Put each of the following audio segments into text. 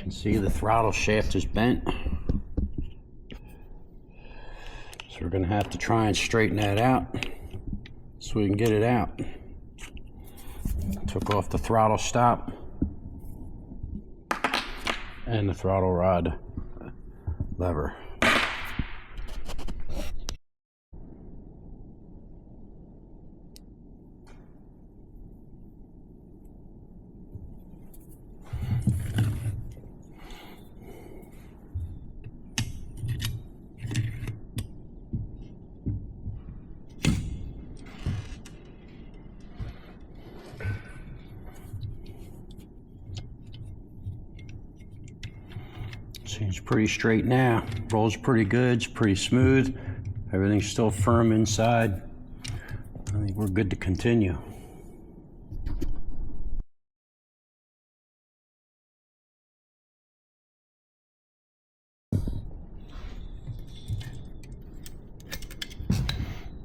can see the throttle shaft is bent. So we're going to have to try and straighten that out so we can get it out. Took off the throttle stop and the throttle rod lever. Seems pretty straight now. Rolls pretty good, it's pretty smooth. Everything's still firm inside. I think we're good to continue.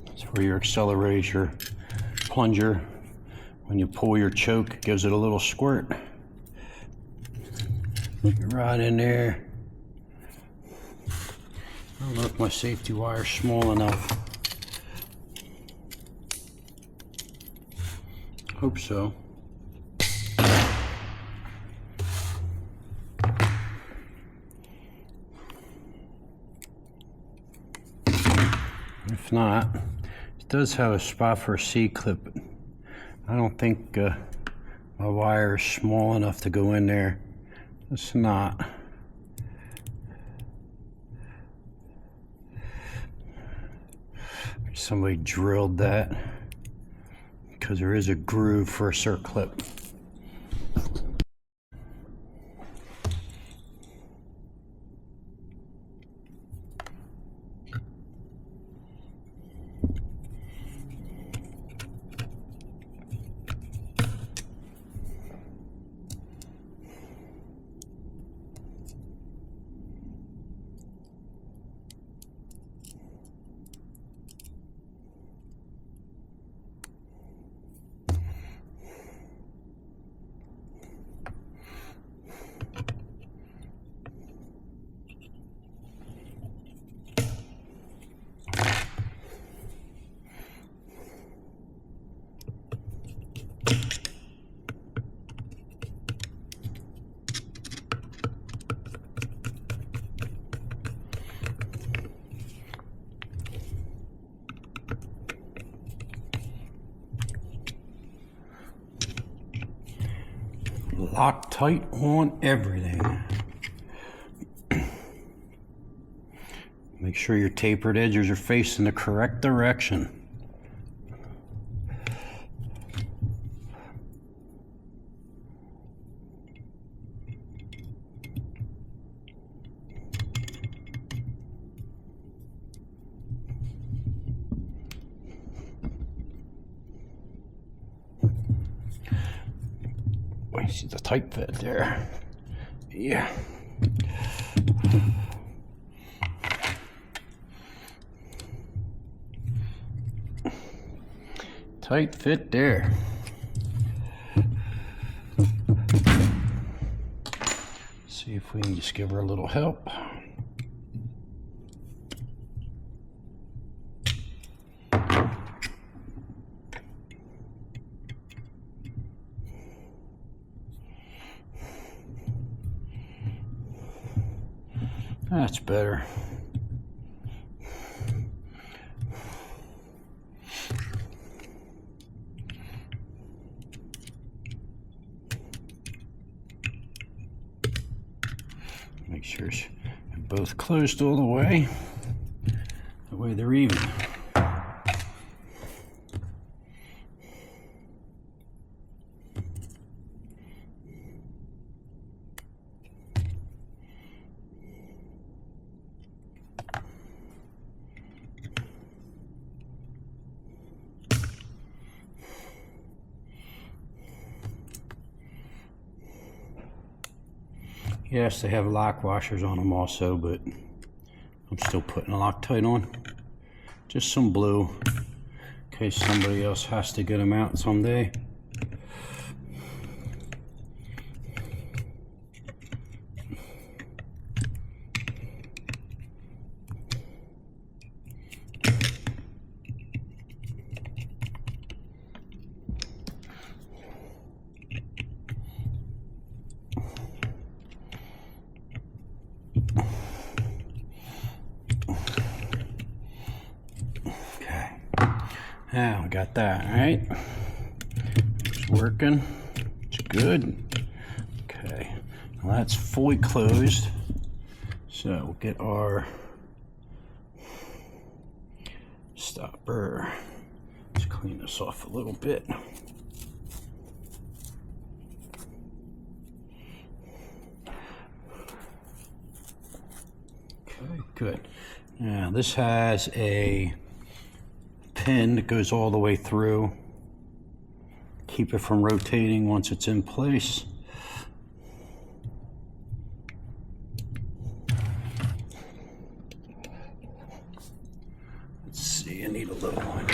That's where your accelerator plunger, when you pull your choke, it gives it a little squirt. Right in there. I don't know if my safety wire's small enough. Hope so. If not, it does have a spot for a C-clip. I don't think my wire is small enough to go in there. It's not. Somebody drilled that because there is a groove for a circlip. Lock tight on everything. Make sure your tapered edges are facing the correct direction. You see the tight fit there. Yeah. Tight fit there. See if we can just give her a little help. That's better. Make sure they're both closed all the way. That way they're even. Yes, they have lock washers on them also, but I'm still putting a Loctite on. Just some blue, in case somebody else has to get them out someday. Now I got that, all right? It's working, it's good. Okay, now that's fully closed. So we'll get our stopper. Let's clean this off a little bit. Okay, good. Now this has a pin that goes all the way through. Keep it from rotating once it's in place. Let's see, I need a little one.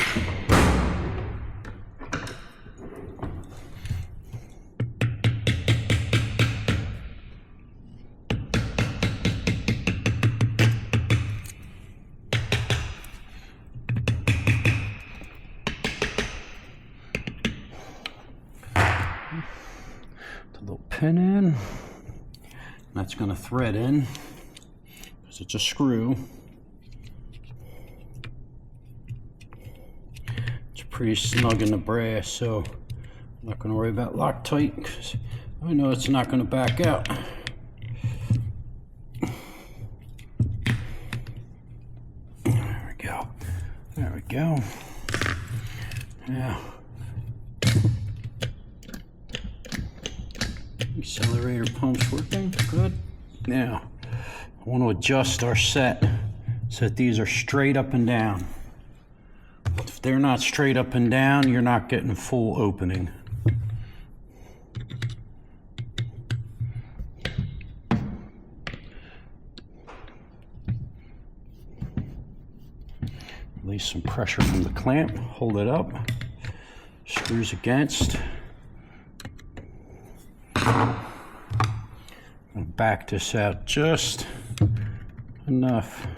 Little pin in, that's going to thread in because it's a screw. It's pretty snug in the brass, so I'm not going to worry about Loctite because I know it's not going to back out. There we go. There we go. Now, accelerator pump's working, good. Now, I want to adjust our set so that these are straight up and down. If they're not straight up and down, you're not getting full opening. Release some pressure from the clamp, hold it up, screws against. Back this out just enough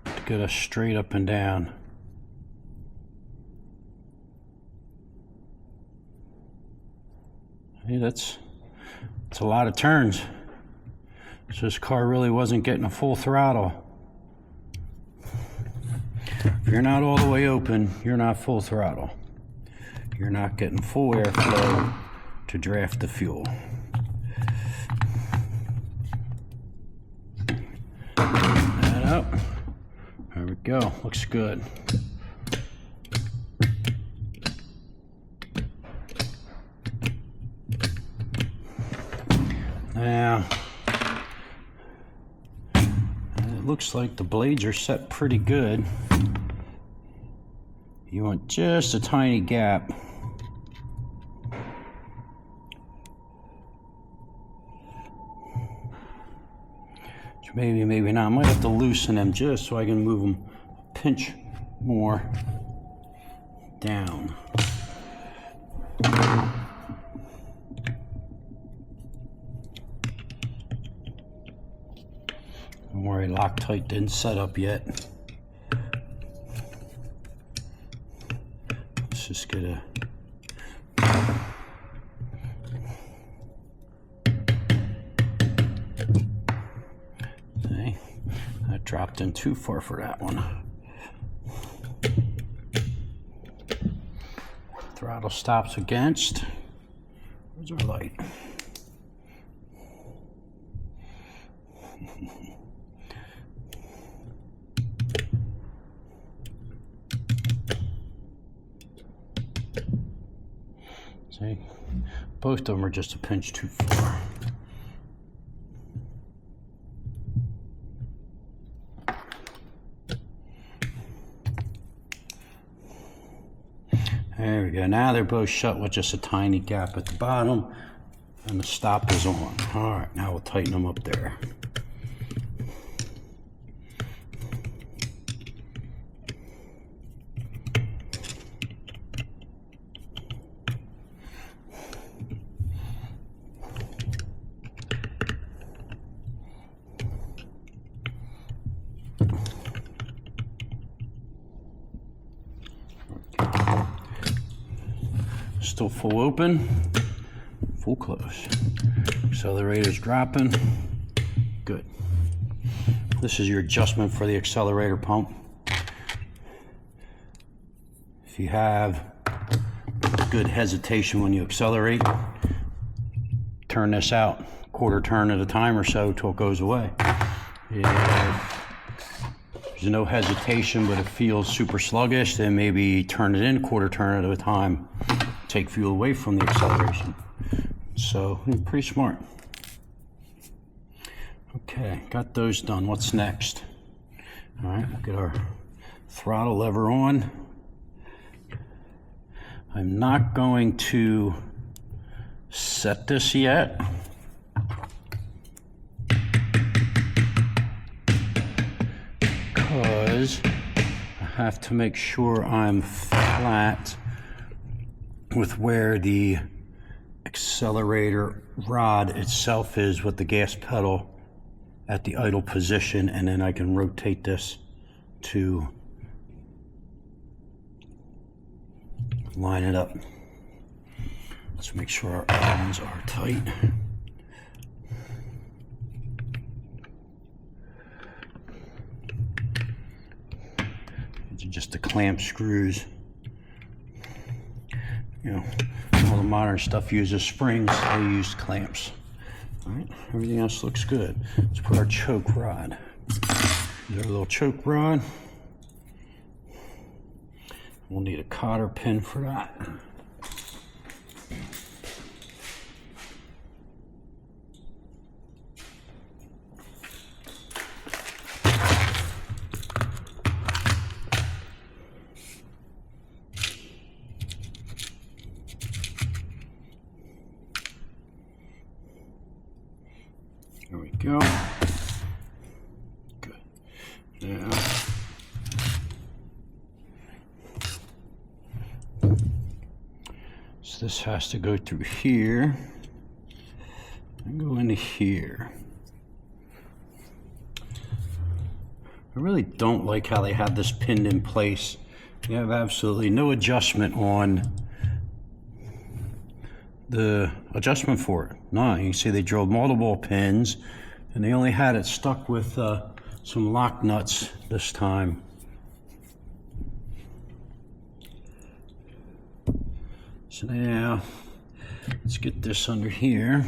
to get us straight up and down. Hey, that's a lot of turns. So this car really wasn't getting a full throttle. If you're not all the way open, you're not full throttle. You're not getting full airflow to draft the fuel. That up. There we go. Looks good. Now, it looks like the blades are set pretty good. You want just a tiny gap. Maybe not. I might have to loosen them just so I can move them a pinch more down. Don't worry, Loctite didn't set up yet. Let's just get a... I dropped in too far for that one. Throttle stops against. Where's our light? See, both of them are just a pinch too far. There we go. Now they're both shut with just a tiny gap at the bottom, and the stop is on. All right, now we'll tighten them up there. Still full open, full close. Accelerator's dropping. Good. This is your adjustment for the accelerator pump. If you have good hesitation when you accelerate, turn this out, quarter turn at a time or so till it goes away. If there's no hesitation but it feels super sluggish, then maybe turn it in quarter turn at a time, take fuel away from the acceleration. So pretty smart. Okay, got those done. What's next? All right, we'll get our throttle lever on. I'm not going to set this yet. Because I have to make sure I'm flat with where the accelerator rod itself is with the gas pedal at the idle position, and then I can rotate this to line it up. Let's make sure our Allen's are tight. These are just the clamp screws. You know, all the modern stuff uses springs, they use clamps. All right, everything else looks good. Let's put our choke rod. Here's our little choke rod. We'll need a cotter pin for that. There we go. Good. Yeah. So this has to go through here and go into here. I really don't like how they have this pinned in place. You have absolutely no adjustment on the adjustment for it. No, you can see they drilled multiple pins and they only had it stuck with some lock nuts this time. So now let's get this under here.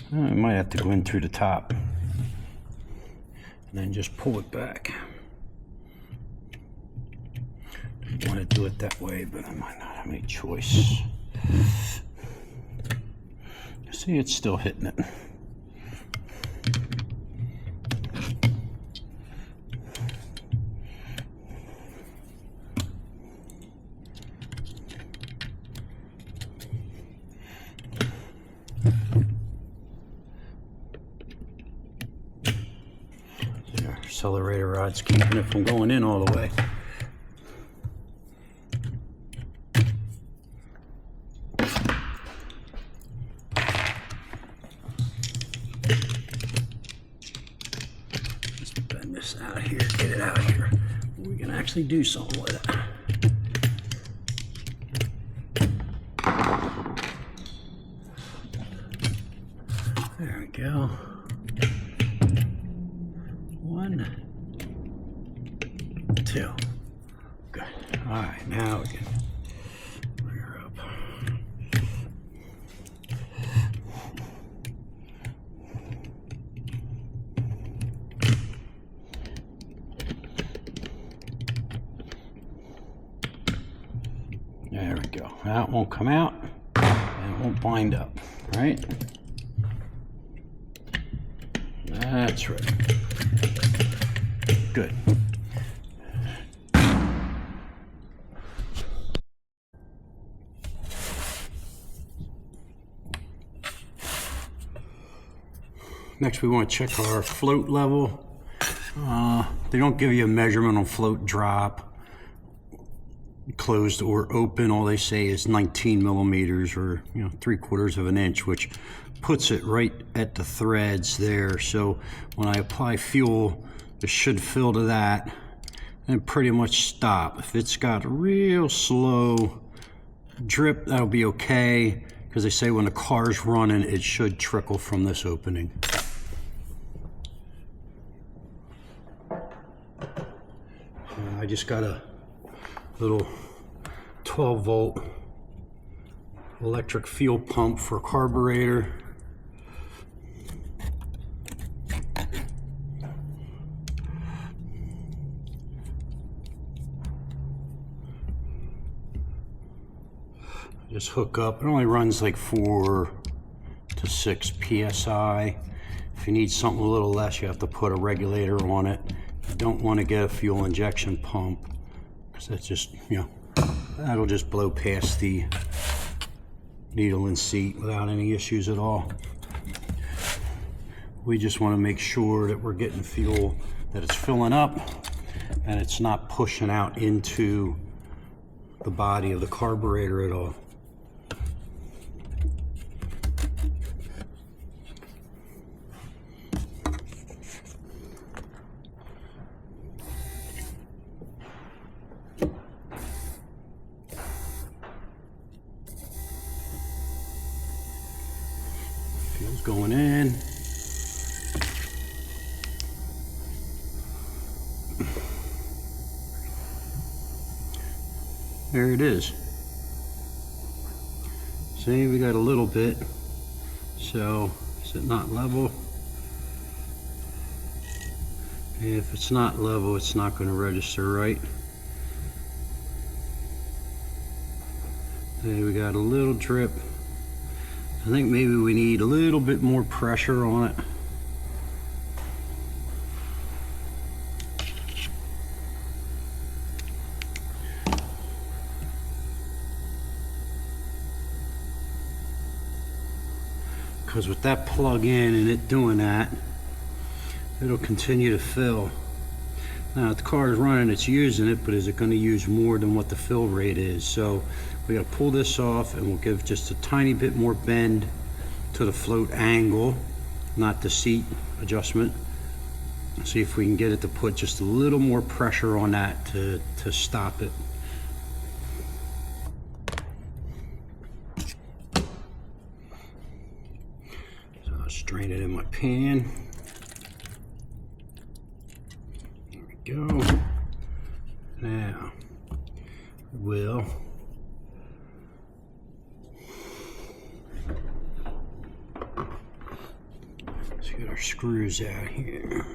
I might have to go in through the top and then just pull it back. I want to do it that way, but I might not have any choice. See, it's still hitting it. Accelerator rod's keeping it from going in all the way. Let's bend this out of here, get it out of here. We can actually do something with it. There we go. Two. Good. All right, now we can bring her up. There we go. That won't come out and it won't bind up, right? That's right. Good. Next, we want to check our float level. They don't give you a measurement on float drop closed or open. All they say is 19 millimeters, or 3/4 of an inch, which puts it right at the threads there. So when I apply fuel, it should fill to that and pretty much stop. If it's got a real slow drip, that'll be okay, because they say when the car's running, it should trickle from this opening. I just got a little 12-volt electric fuel pump for a carburetor. Just hook up. It only runs like 4 to 6 psi. If you need something a little less, you have to put a regulator on it. You don't want to get a fuel injection pump, because that's just, that'll just blow past the needle and seat without any issues at all. We just want to make sure that we're getting fuel, that it's filling up and it's not pushing out into the body of the carburetor at all. Fuel's going in. There it is. See, we got a little bit. So, is it not level? If it's not level, it's not going to register right. There, we got a little drip. I think maybe we need a little bit more pressure on it. Because with that plug in and it doing that, it'll continue to fill. Now if the car is running, it's using it, but is it going to use more than what the fill rate is? So we got to pull this off, and we'll give just a tiny bit more bend to the float angle, not the seat adjustment. See if we can get it to put just a little more pressure on that to stop it. So I'll strain it in my pan. There we go. Now we'll get our screws out here.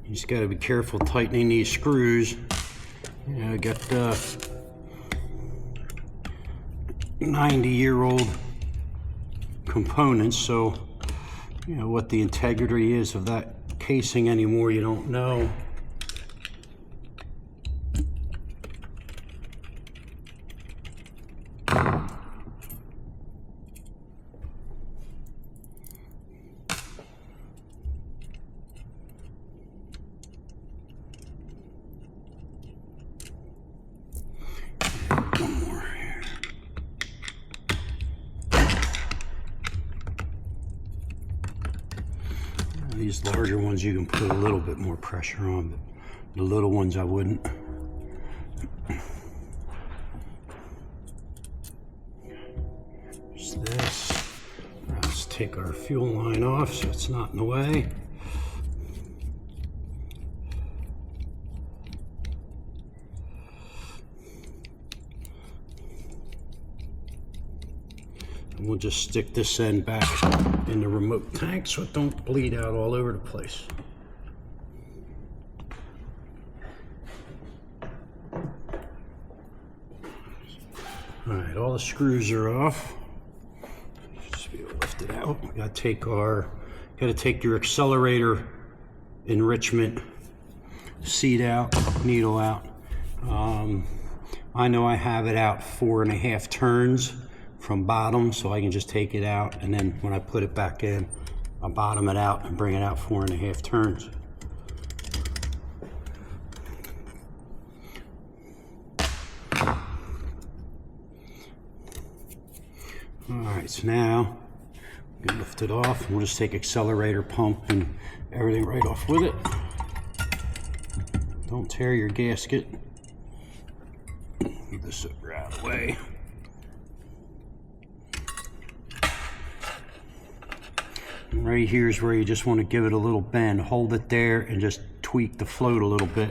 You just got to be careful tightening these screws. I got 90-year-old components, so what the integrity is of that casing anymore, you don't know. One more here. These larger ones you can put a little bit more pressure on, but the little ones I wouldn't. There's this. Let's take our fuel line off so it's not in the way. And we'll just stick this end back in the remote tank so it don't bleed out all over the place. All right, all the screws are off. Just lift it out. We gotta take your accelerator enrichment seat out, needle out. I know I have it out 4.5 turns from bottom, so I can just take it out, and then when I put it back in, I bottom it out and bring it out 4.5 turns. Alright, so now we can lift it off. We'll just take accelerator, pump, and everything right off with it. Don't tear your gasket. Get this out of the way. And right here is where you just want to give it a little bend. Hold it there and just tweak the float a little bit.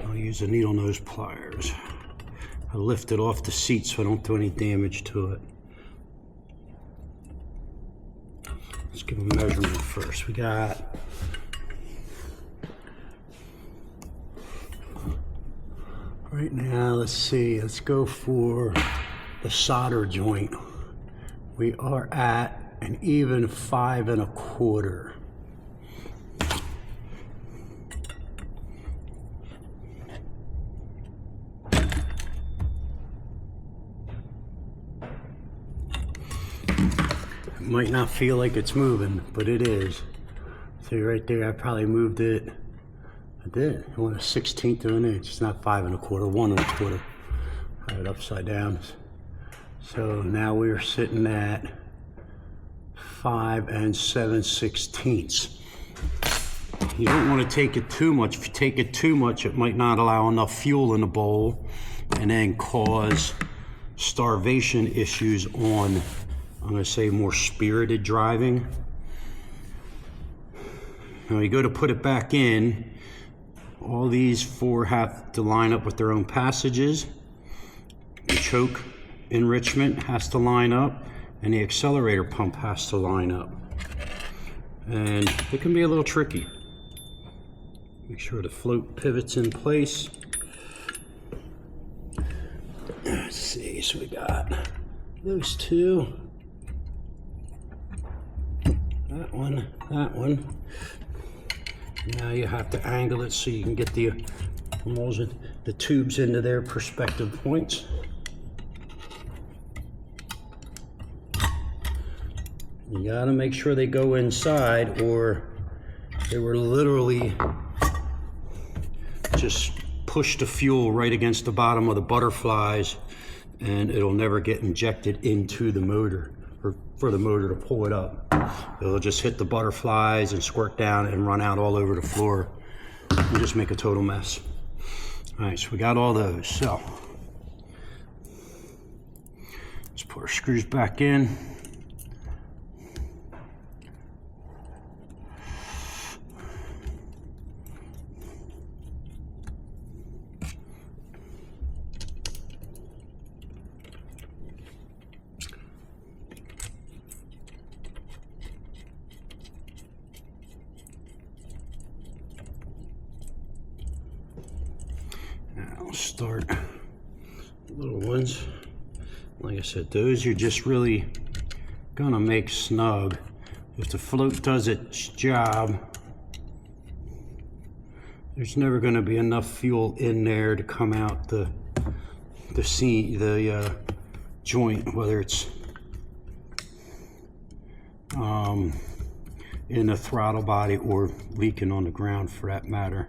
I'll use the needle nose pliers. I lift it off the seat so I don't do any damage to it. Let's give a measurement first. We got right now, let's see, let's go for the solder joint. We are at an even 5 1/4. It might not feel like it's moving, but it is. See right there, I probably moved it. I did. I went 1/16 of an inch. It's not 5 1/4, 1 1/4. I have it upside down. So now we're sitting at 5 7/16. You don't want to take it too much. If you take it too much, it might not allow enough fuel in the bowl and then cause starvation issues on, I'm going to say, more spirited driving. Now you go to put it back in. All these 4 have to line up with their own passages. The choke enrichment has to line up, and the accelerator pump has to line up. And it can be a little tricky. Make sure the float pivots in place. Let's see, so we got those 2. That one, that one. Now you have to angle it so you can get the tubes into their perspective points. You gotta make sure they go inside, or they were literally just push the fuel right against the bottom of the butterflies, and it'll never get injected into the motor, or for the motor to pull it up. It'll just hit the butterflies and squirt down and run out all over the floor and just make a total mess. All right, so we got all those. So let's put our screws back in. Start little ones. Like I said, those you're just really gonna make snug. If the float does its job, there's never gonna be enough fuel in there to come out the joint, whether it's in the throttle body or leaking on the ground for that matter.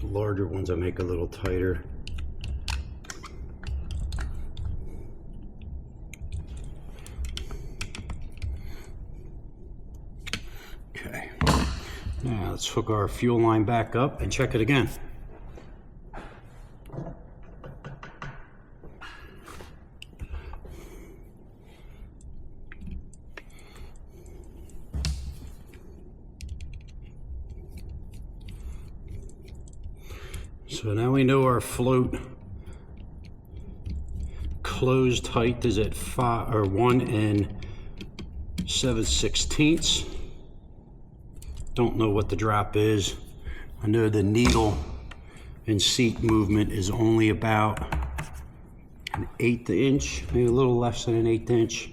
Larger ones I make a little tighter. Okay, now let's hook our fuel line back up and check it again. So now we know our float closed height is at 1 7/16. Don't know what the drop is. I know the needle and seat movement is only about an 1/8 inch, maybe a little less than an 1/8 inch.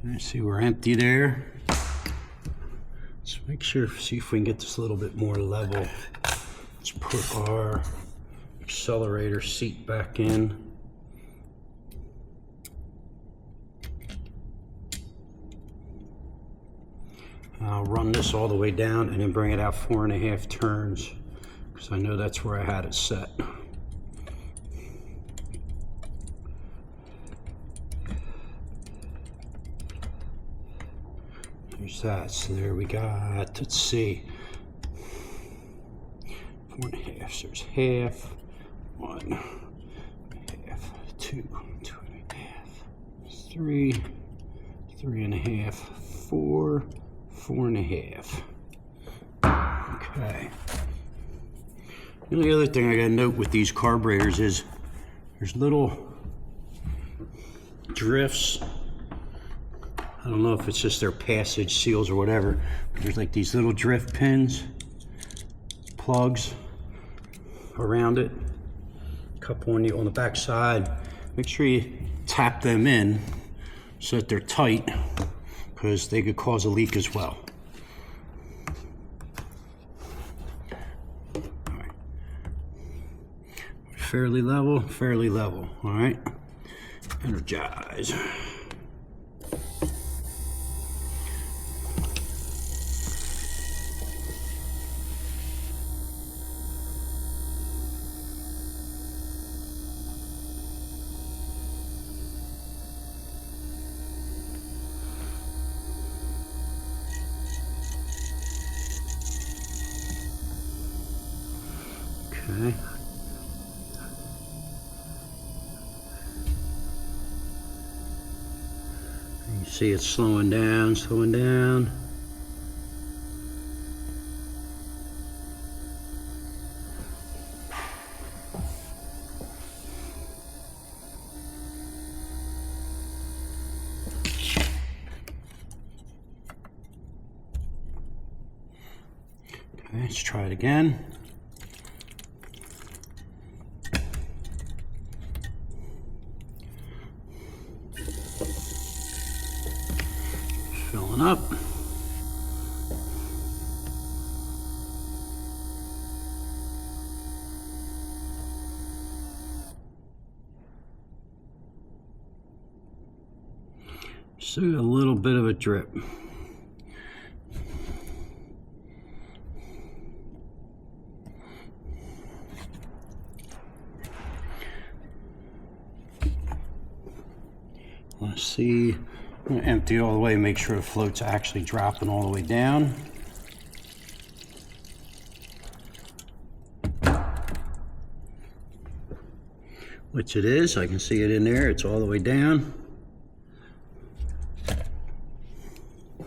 Let's see, we're empty there. Let's make sure, see if we can get this a little bit more level. Let's put our accelerator seat back in. I'll run this all the way down and then bring it out 4.5 turns, because I know that's where I had it set. There's that. So there we got, let's see, 4.5, so there's half, 1, half, 2, 2.5, 3, 3.5, 4, 4.5. Okay. The only other thing I gotta note with these carburetors is there's little drifts. I don't know if it's just their passage seals or whatever, but there's like these little drift pins, plugs around it. A couple on the back side. Make sure you tap them in so that they're tight, because they could cause a leak as well. All right. Fairly level, fairly level. All right. Energize. Okay. You see it's slowing down, slowing down. Okay, let's try it again. Filling up. See a little bit of a drip. Let's see. I'm going to empty it all the way, make sure the float's actually dropping all the way down. Which it is. I can see it in there. It's all the way down.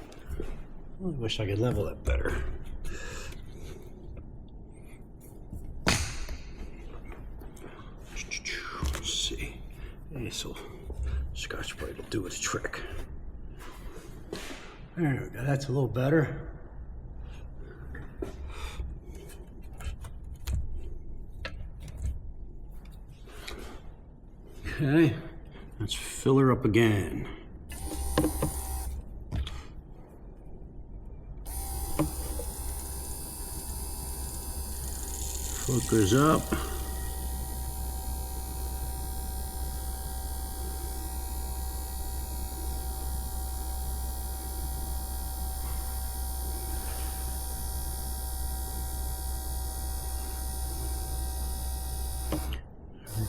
I wish I could level that better. Let's see. So Scotch Brite will do its trick. There we go, that's a little better. Okay, let's fill her up again. Float goes up.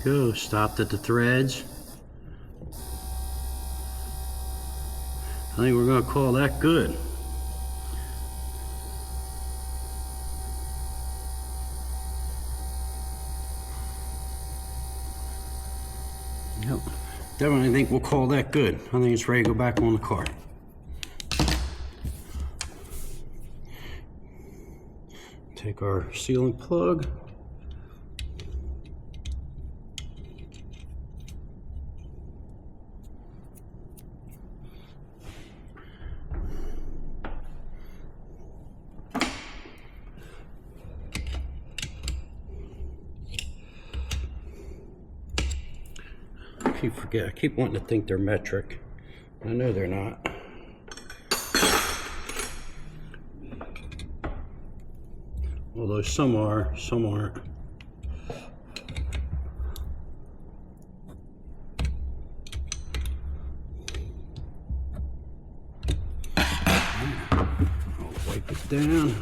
Go, stopped at the threads. I think we're going to call that good. Yep, definitely think we'll call that good. I think it's ready to go back on the car. Take our sealant plug. I keep wanting to think they're metric. I know they're not. Although some are, some aren't. I'll wipe it down.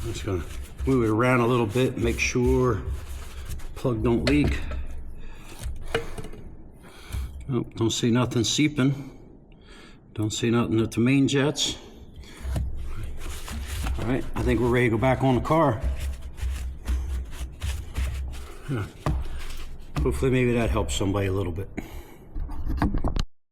I'm just gonna move it around a little bit, make sure plug don't leak. Oh, don't see nothing seeping. Don't see nothing at the main jets. All right, I think we're ready to go back on the car. Yeah. Hopefully maybe that helps somebody a little bit.